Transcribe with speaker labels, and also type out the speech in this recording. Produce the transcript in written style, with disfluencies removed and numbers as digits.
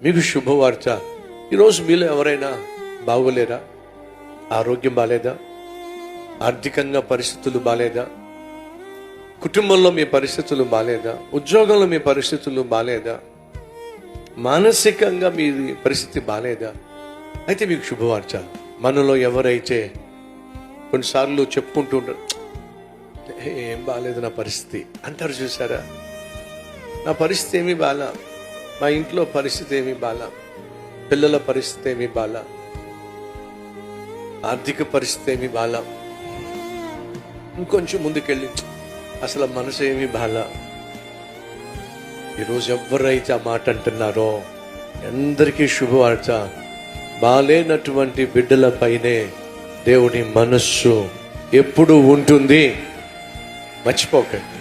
Speaker 1: మీకు శుభవార్త. ఈరోజు మీలో ఎవరైనా బాగోలేరా? ఆరోగ్యం బాలేదా? ఆర్థికంగా పరిస్థితులు బాలేదా? కుటుంబంలో మీ పరిస్థితులు బాలేదా? ఉద్యోగంలో మీ పరిస్థితులు బాలేదా? మానసికంగా మీ పరిస్థితి బాలేదా? అయితే మీకు శుభవార్త. మనలో ఎవరైతే కొన్నిసార్లు చెప్పుకుంటూ ఉంటారు, ఏం బాలేదు నా పరిస్థితి అంటారు, చూసారా? నా పరిస్థితి ఏమీ బాలా, మా ఇంట్లో పరిస్థితి ఏమీ బాలా, పిల్లల పరిస్థితి ఏమీ బాలా, ఆర్థిక పరిస్థితి ఏమీ బాలా, ఇంకొంచెం ముందుకెళ్ళి అసలు మనసు ఏమీ బాలా. ఈరోజు ఎవరైతే ఆ మాట అంటున్నారో అందరికీ శుభవార్త. బాలేనటువంటి బిడ్డల పైనే దేవుని మనస్సు ఎప్పుడు ఉంటుంది. మర్చిపోకండి.